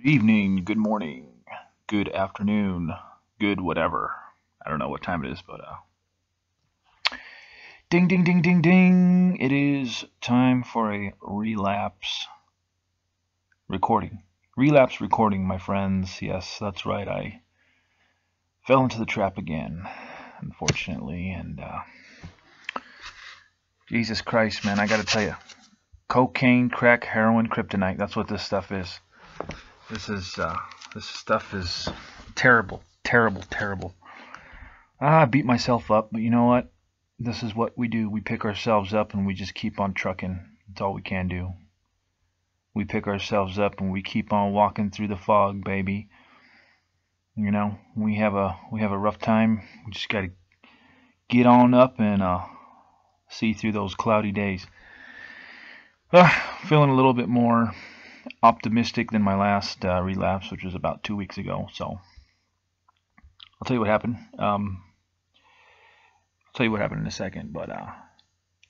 Good evening, good morning, good afternoon, good whatever. I don't know what time it is, but ding ding ding ding ding. It is time for a relapse recording. Relapse recording, my friends. Yes, that's right. I fell into the trap again, unfortunately, and Jesus Christ, man, I got to tell you. Cocaine, crack, heroin, kryptonite. That's what this stuff is. This stuff is terrible, terrible, terrible. I beat myself up, but you know what? This is what we do. We pick ourselves up and we just keep on trucking. That's all we can do. We pick ourselves up and we keep on walking through the fog, baby. You know, we have a rough time. We just gotta get on up and see through those cloudy days. Feeling a little bit more optimistic than my last relapse, which was about 2 weeks ago. So I'll tell you what happened. I'll tell you what happened in a second, but I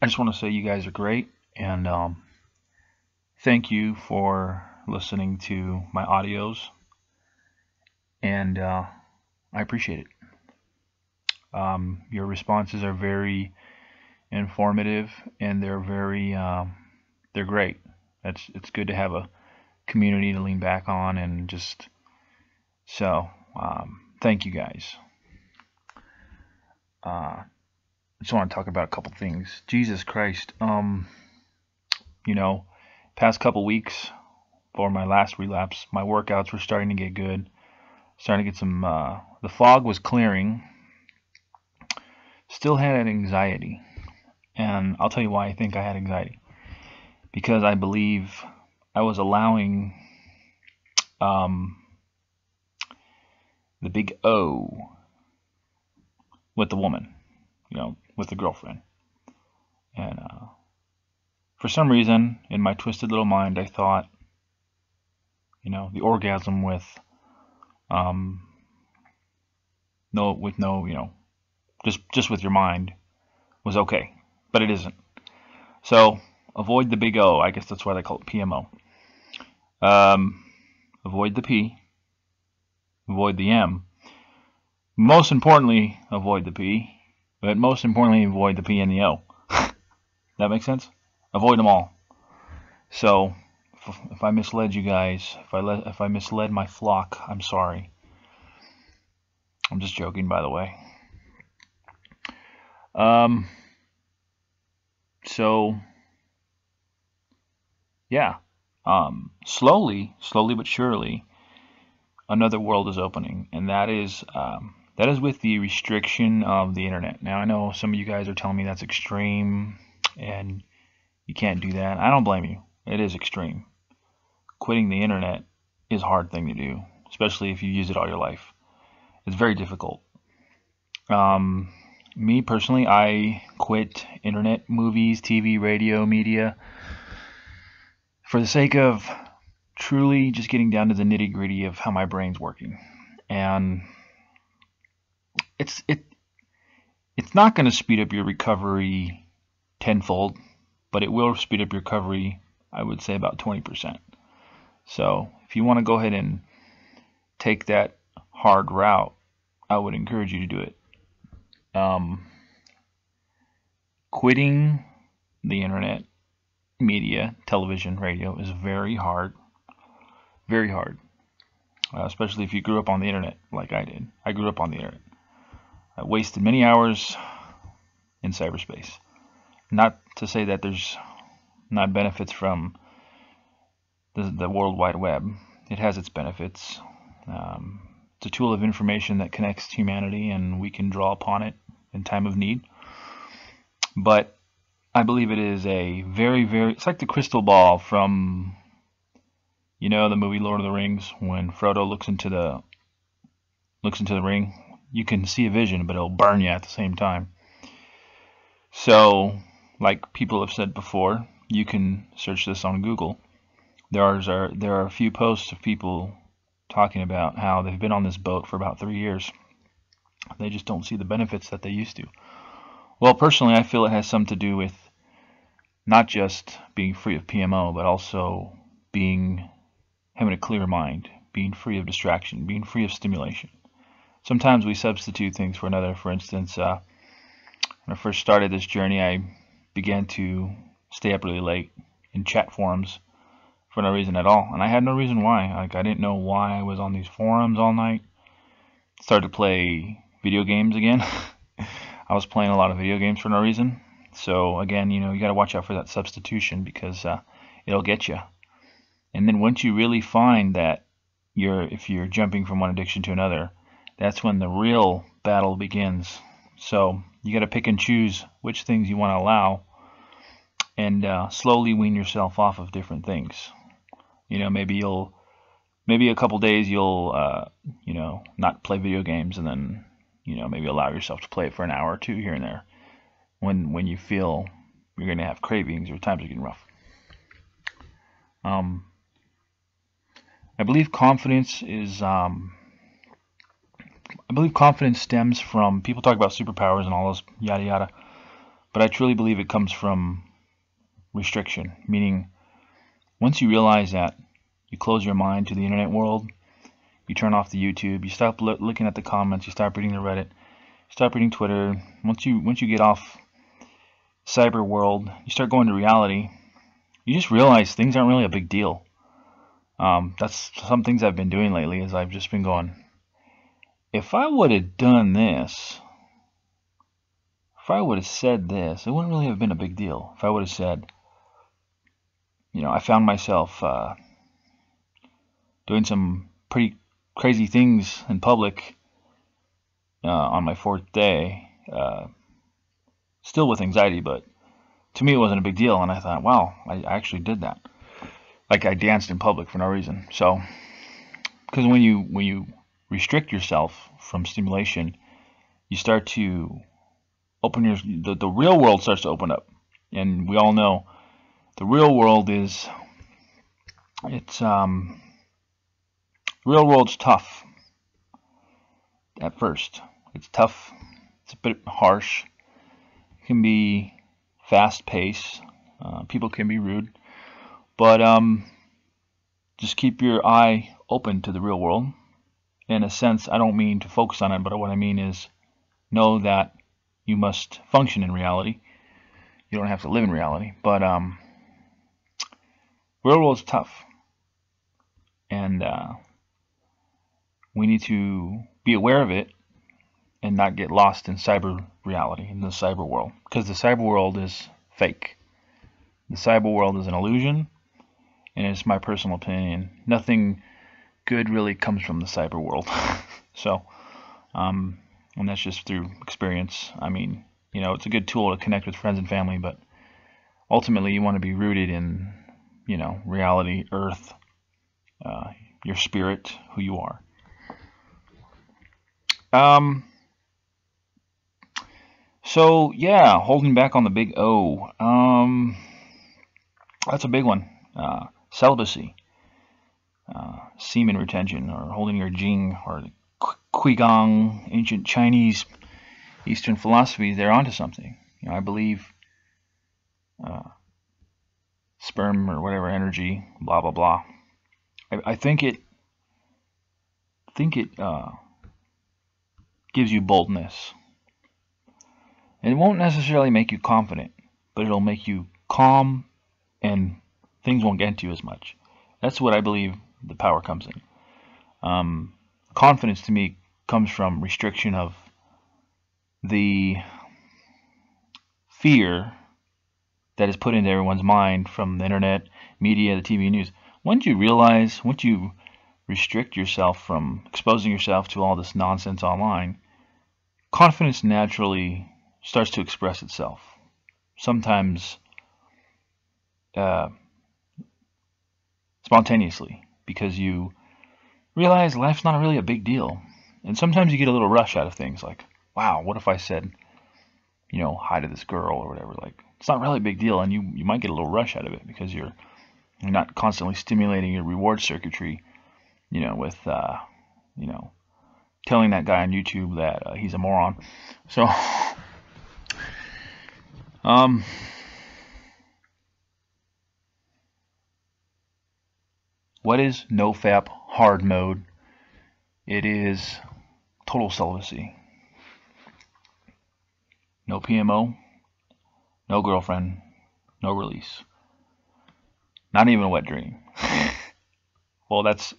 just want to say you guys are great, and thank you for listening to my audios, and I appreciate it. Your responses are very informative, and they're great. It's good to have a community to lean back on, and just so thank you guys. I just want to talk about a couple things. Jesus Christ, past couple weeks for my last relapse, my workouts were starting to get good, starting to get some. The fog was clearing. Still had anxiety, and I'll tell you why I think I had anxiety. Because I believe I was allowing the big O with the woman, with the girlfriend. And for some reason, in my twisted little mind, I thought, the orgasm with just with your mind was okay, but it isn't. So avoid the big O. I guess that's why they call it PMO. Avoid the P. Avoid the M. Most importantly, avoid the P. But most importantly, avoid the P and the O. That makes sense? Avoid them all. So, if I misled you guys, if I misled my flock, I'm sorry. I'm just joking, by the way. So, yeah, slowly but surely, another world is opening, and that is with the restriction of the internet. Now, I know some of you guys are telling me that's extreme, and you can't do that. I don't blame you. It is extreme. Quitting the internet is a hard thing to do, especially if you use it all your life. It's very difficult. Me personally, I quit internet, movies, TV, radio, media, for the sake of truly just getting down to the nitty-gritty of how my brain's working. And it's not going to speed up your recovery tenfold, but it will speed up your recovery, I would say, about 20%. So if you want to go ahead and take that hard route, I would encourage you to do it. Quitting the internet, media, television, radio is very hard. Very hard. Especially if you grew up on the internet like I did. I grew up on the internet. I wasted many hours in cyberspace. Not to say that there's not benefits from the World Wide Web. It has its benefits. It's a tool of information that connects humanity, and we can draw upon it in time of need. But I believe it is a very, very... It's like the crystal ball from, the movie Lord of the Rings. When Frodo looks into the ring, you can see a vision, but it'll burn you at the same time. So, like people have said before, you can search this on Google. There are a few posts of people talking about how they've been on this boat for about 3 years. They just don't see the benefits that they used to. Well, personally, I feel it has something to do with not just being free of PMO, but also having a clear mind, being free of distraction, being free of stimulation. Sometimes we substitute things for another. For instance, when I first started this journey, I began to stay up really late in chat forums for no reason at all, and I had no reason why. Like, I didn't know why I was on these forums all night. Started to play video games again. I was playing a lot of video games for no reason. So again, you got to watch out for that substitution, because it'll get you. And then once you really find that if you're jumping from one addiction to another, that's when the real battle begins. So you got to pick and choose which things you want to allow, and slowly wean yourself off of different things. Maybe a couple days you'll not play video games, and then maybe allow yourself to play it for an hour or two here and there when you feel you're going to have cravings or times are getting rough. I believe confidence stems from, people talk about superpowers and all those yada yada, but I truly believe it comes from restriction. Meaning, once you realize that you close your mind to the internet world, you turn off the YouTube, you stop looking at the comments, you stop reading the Reddit, you stop reading Twitter. Once you get off cyber world, you start going to reality, you just realize things aren't really a big deal. That's some things I've been doing lately, is I've just been going, if I would have done this, if I would have said this, it wouldn't really have been a big deal. If I would have said, I found myself doing some pretty crazy things in public on my 4th day, still with anxiety, but to me it wasn't a big deal, and I thought, wow, I actually did that. Like, I danced in public for no reason. So, because when you restrict yourself from stimulation, you start to open the real world starts to open up, and we all know the real world is the real world's tough at first. It's tough. It's a bit harsh. It can be fast-paced. People can be rude. But just keep your eye open to the real world. In a sense, I don't mean to focus on it, but what I mean is know that you must function in reality. You don't have to live in reality. But real world's tough. And we need to be aware of it and not get lost in cyber reality, in the cyber world. Because the cyber world is fake. The cyber world is an illusion. And it's my personal opinion, nothing good really comes from the cyber world. So, and that's just through experience. I mean, it's a good tool to connect with friends and family, but ultimately you want to be rooted in, reality, earth, your spirit, who you are. So yeah, holding back on the big O. That's a big one. Celibacy, semen retention, or holding your jing, or qigong, ancient Chinese, Eastern philosophies. They're onto something. I believe sperm or whatever energy, blah blah blah. I think it gives you boldness. It won't necessarily make you confident, but it'll make you calm, and things won't get to you as much. That's what I believe the power comes in. Confidence to me comes from restriction of the fear that is put into everyone's mind from the internet, media, the TV news. Once you restrict yourself from exposing yourself to all this nonsense online, confidence naturally starts to express itself. Sometimes spontaneously, because you realize life's not really a big deal. And sometimes you get a little rush out of things, like, wow, what if I said, hi to this girl or whatever. Like, it's not really a big deal, and you might get a little rush out of it because you're not constantly stimulating your reward circuitry, with telling that guy on YouTube that he's a moron. So What is NoFap hard mode? It is total celibacy. No PMO, no girlfriend, no release. Not even a wet dream. Well, that's,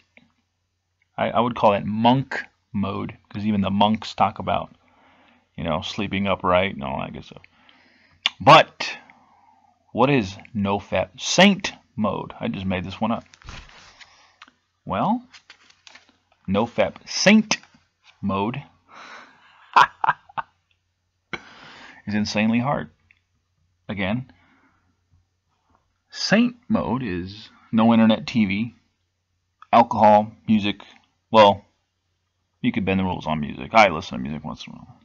I would call it monk mode, because even the monks talk about, sleeping upright and all that good stuff. But what is NoFap saint mode? I just made this one up. Well, NoFap saint mode is insanely hard. Again, saint mode is no internet, TV, alcohol, music. Well, you could bend the rules on music. I listen to music once in a while.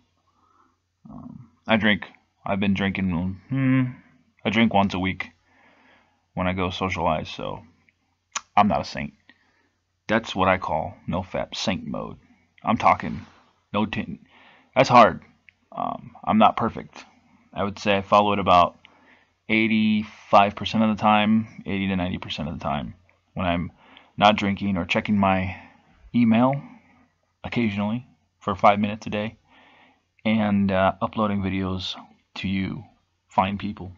I drink. I've been drinking. I drink once a week when I go socialize, so I'm not a saint. That's what I call NoFap saint mode. I'm talking no tin. That's hard. I'm not perfect. I would say I follow it about 85% of the time, 80 to 90% of the time when I'm not drinking or checking my email occasionally for 5 minutes a day and uploading videos to you fine people.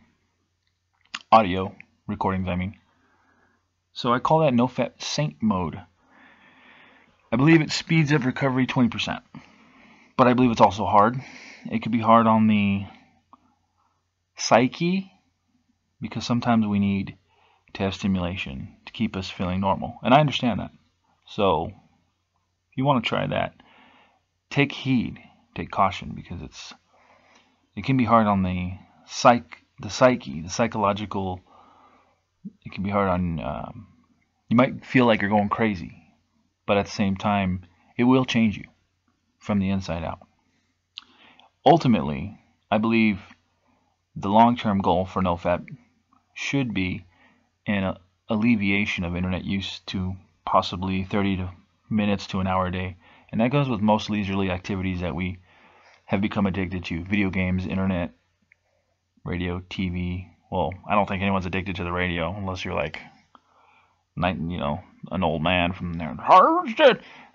Audio recordings, I mean. So I call that NoFap saint mode. I believe it speeds up recovery 20%. But I believe it's also hard. It could be hard on the psyche because sometimes we need to have stimulation to keep us feeling normal. And I understand that. So if you want to try that, take heed, take caution, because it can be hard on the psyche, the psychological. It can be hard on, you might feel like you're going crazy, but at the same time, it will change you from the inside out. Ultimately, I believe the long-term goal for NoFap should be an alleviation of internet use to possibly 30 minutes to an hour a day. And that goes with most leisurely activities that we have become addicted to. Video games, internet, radio, TV. Well, I don't think anyone's addicted to the radio unless you're like, an old man from there.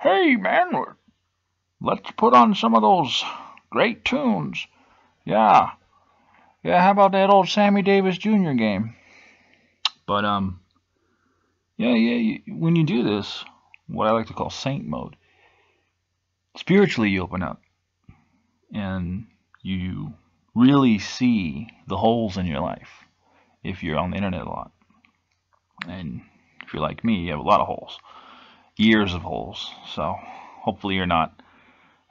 Hey, man, let's put on some of those great tunes. Yeah, how about that old Sammy Davis Jr. game? But, when you do this, what I like to call saint mode, spiritually you open up and you really see the holes in your life if you're on the internet a lot. And if you're like me, you have a lot of holes, years of holes. So hopefully you're not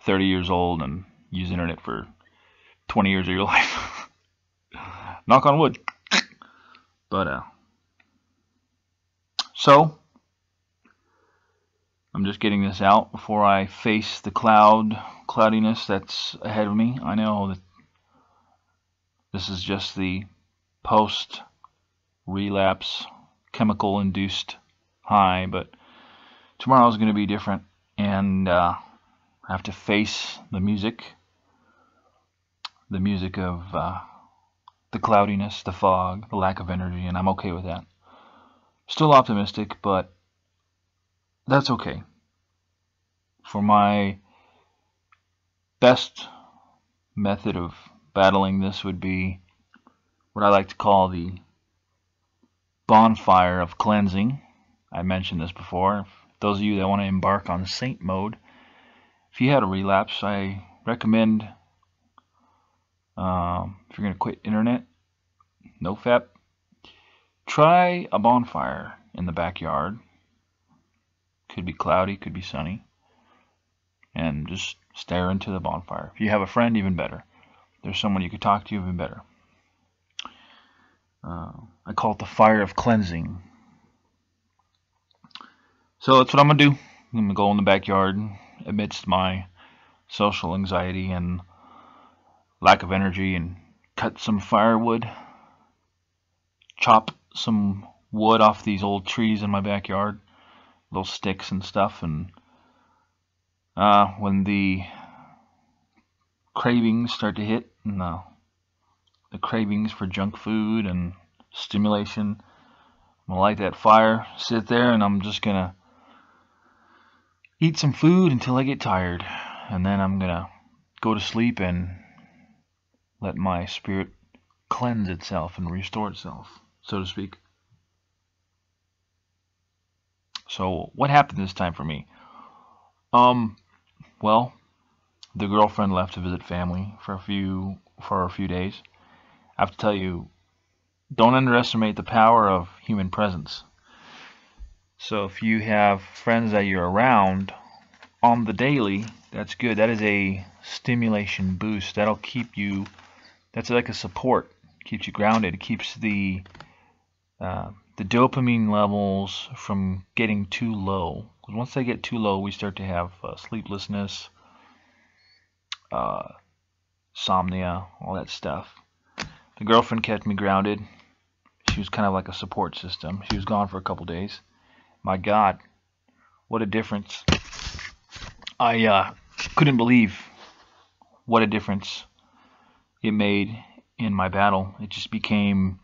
30 years old and use internet for 20 years of your life. Knock on wood. But so I'm just getting this out before I face the cloudiness that's ahead of me. I know that this is just the post-relapse chemical-induced high, but tomorrow is going to be different, and I have to face the music of the cloudiness, the fog, the lack of energy, and I'm okay with that. Still optimistic, but that's okay. For my best method of battling this would be what I like to call the bonfire of cleansing. I mentioned this before. Those of you that want to embark on saint mode, if you had a relapse, I recommend, if you're going to quit internet, NoFap, try a bonfire in the backyard. Could be cloudy, could be sunny, and just stare into the bonfire. If you have a friend, even better. If there's someone you could talk to, even better. I call it the fire of cleansing. So that's what I'm going to do. I'm going to go in the backyard amidst my social anxiety and lack of energy and cut some firewood, chop some wood off these old trees in my backyard, little sticks and stuff, and when the cravings start to hit, and the cravings for junk food and stimulation, I'm gonna light that fire, sit there, and I'm just gonna eat some food until I get tired. And then I'm gonna go to sleep and let my spirit cleanse itself and restore itself, so to speak. So what happened this time for me? Well, the girlfriend left to visit family for a few days. I have to tell you, don't underestimate the power of human presence. So if you have friends that you're around on the daily, that's good. That is a stimulation boost. That'll keep you, that's like a support. Keeps you grounded. It keeps the dopamine levels from getting too low. Because once they get too low, we start to have sleeplessness, insomnia, all that stuff. The girlfriend kept me grounded. She was kind of like a support system. She was gone for a couple days. My God, what a difference. I couldn't believe what a difference it made in my battle. It just became,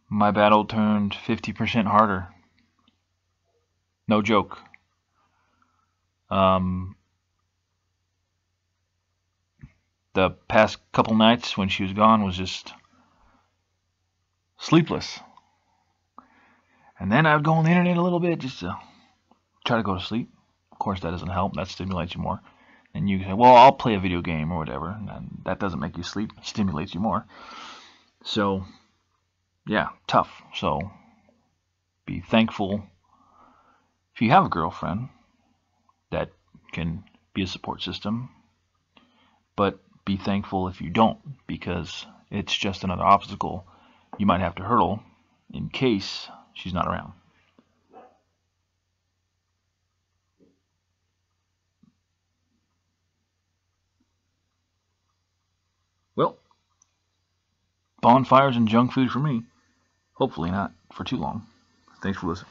my battle turned 50% harder. No joke. The past couple nights when she was gone was just sleepless. And then I would go on the internet a little bit just to try to go to sleep. Of course, that doesn't help. That stimulates you more. And you say, well, I'll play a video game or whatever. And that doesn't make you sleep. It stimulates you more. So, yeah, tough. So, be thankful if you have a girlfriend that can be a support system. But be thankful if you don't, because it's just another obstacle you might have to hurdle in case she's not around. Well, bonfires and junk food for me. Hopefully not for too long. Thanks for listening.